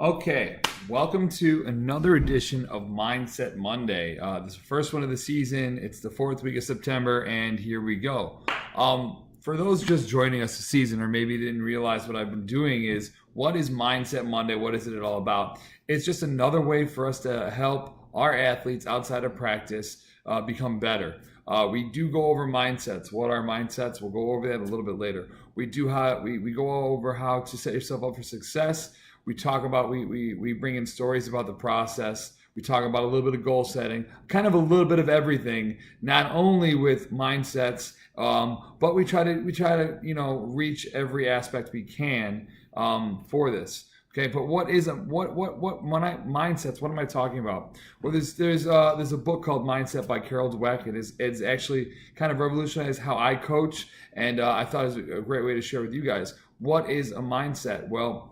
Okay, welcome to another edition of Mindset Monday. This is the first one of the season. It's the fourth week of September, and here we go. For those just joining us this season, or maybe didn't realize what I've been doing, is what is Mindset Monday? What is it all about? It's just another way for us to help our athletes outside of practice become better. We do go over mindsets. What are mindsets? We'll go over that a little bit later. We go over how to set yourself up for success. We talk about, we bring in stories about the process. We talk about a little bit of goal setting, kind of a little bit of everything, not only with mindsets, but we try to reach every aspect we can for this. Okay, but mindsets? What am I talking about? Well, there's a book called Mindset by Carol Dweck. It's actually kind of revolutionized how I coach, and I thought it was a great way to share with you guys. What is a mindset? Well,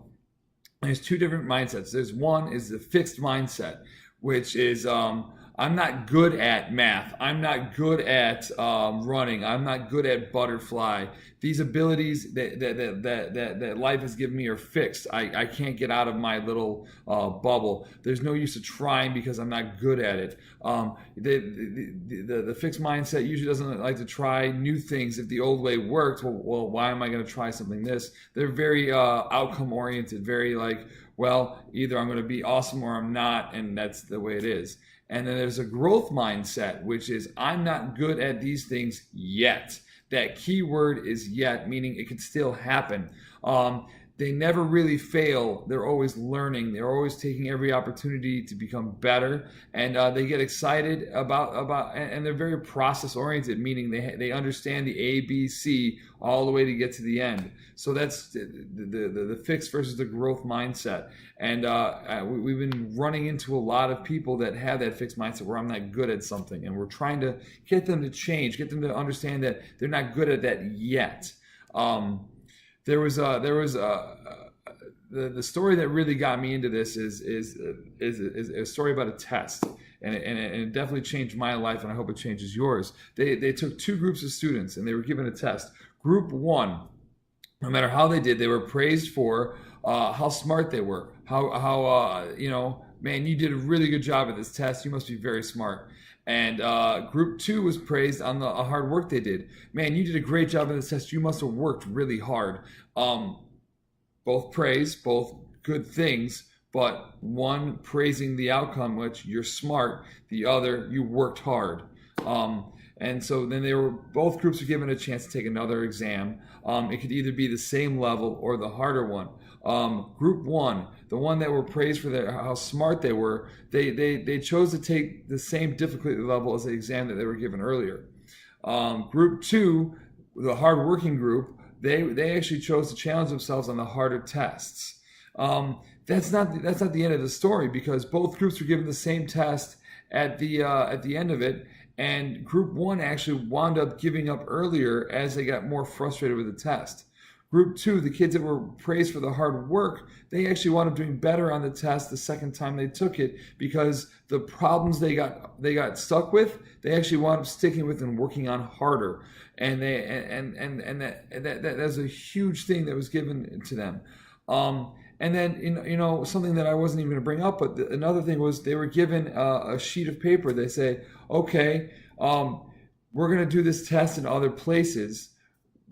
there's two different mindsets. There's one is the fixed mindset, which is I'm not good at math. I'm not good at running. I'm not good at butterfly. These abilities that life has given me are fixed. I can't get out of my little bubble. There's no use of trying because I'm not good at it. The fixed mindset usually doesn't like to try new things. If the old way worked, well, why am I going to try something this? They're very outcome oriented, very like, well, either I'm going to be awesome or I'm not, and that's the way it is. And then there's a growth mindset, which is I'm not good at these things yet. That key word is yet, meaning it could still happen. They never really fail. They're always learning. They're always taking every opportunity to become better, and they get excited about, and they're very process oriented, meaning they understand the A, B, C all the way to get to the end. So that's the fixed versus the growth mindset. And we've been running into a lot of people that have that fixed mindset where I'm not good at something, and we're trying to get them to change, get them to understand that they're not good at that yet. The story that really got me into this is a story about a test, and it definitely changed my life, and I hope it changes yours. They took two groups of students, and they were given a test. Group one, no matter how they did, they were praised for how smart they were. Man, you did a really good job at this test. You must be very smart. And group two was praised on the hard work they did. Man, you did a great job in this test. You must have worked really hard. Both praise, both good things, but one praising the outcome, which you're smart, the other, you worked hard. And so then both groups were given a chance to take another exam. It could either be the same level or the harder one. Group one, the one that were praised for how smart they were, they chose to take the same difficulty level as the exam that they were given earlier. Group two, the hard-working group, they actually chose to challenge themselves on the harder tests. That's not the end of the story, because both groups were given the same test at the end of it. And group one actually wound up giving up earlier as they got more frustrated with the test. Group two, the kids that were praised for the hard work, they actually wound up doing better on the test the second time they took it, because the problems they got stuck with, they actually wound up sticking with and working on harder. And that's a huge thing that was given to them. And then, something that I wasn't even going to bring up, but another thing was they were given a sheet of paper. They say, okay, we're going to do this test in other places.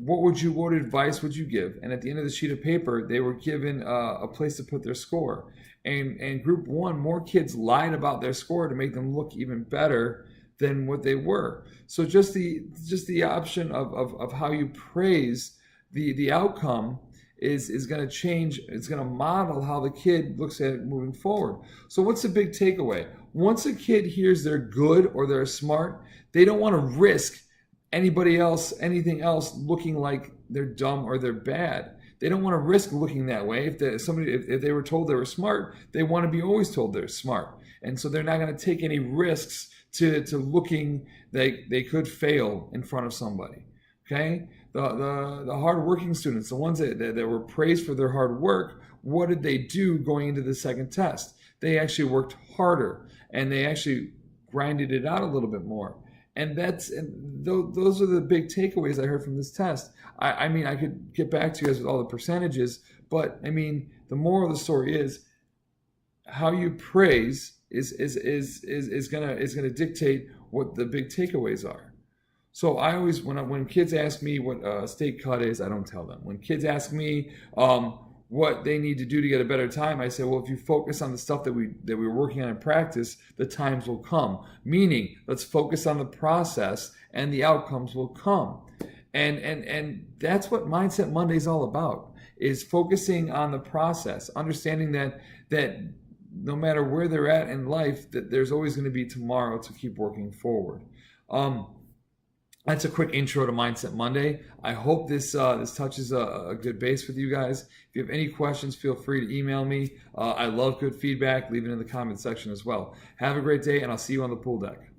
What advice would you give? And at the end of the sheet of paper, they were given a place to put their score. And group one, more kids lied about their score to make them look even better than what they were. So just the option of how you praise the outcome is going to change. It's going to model how the kid looks at it moving forward. So what's the big takeaway? Once a kid hears they're good or they're smart, they don't want to risk anything else looking like they're dumb or they're bad. They don't want to risk looking that way. If they were told they were smart, they want to be always told they're smart. And so they're not going to take any risks to looking like they could fail in front of somebody. Okay? The hard-working students, the ones that were praised for their hard work, what did they do going into the second test? They actually worked harder, and they actually grinded it out a little bit more. And those are the big takeaways I heard from this test. I mean, I could get back to you guys with all the percentages, but I mean, the moral of the story is how you praise is gonna dictate what the big takeaways are. So I always, when kids ask me what a state cut is, I don't tell them. When kids ask me what they need to do to get a better time, I say, well, if you focus on the stuff that we're working on in practice, the times will come. Meaning, let's focus on the process, and the outcomes will come. And that's what Mindset Monday is all about: is focusing on the process, understanding that no matter where they're at in life, that there's always going to be tomorrow to keep working forward. That's a quick intro to Mindset Monday. I hope this touches a good base with you guys. If you have any questions, feel free to email me. I love good feedback. Leave it in the comment section as well. Have a great day, and I'll see you on the pool deck.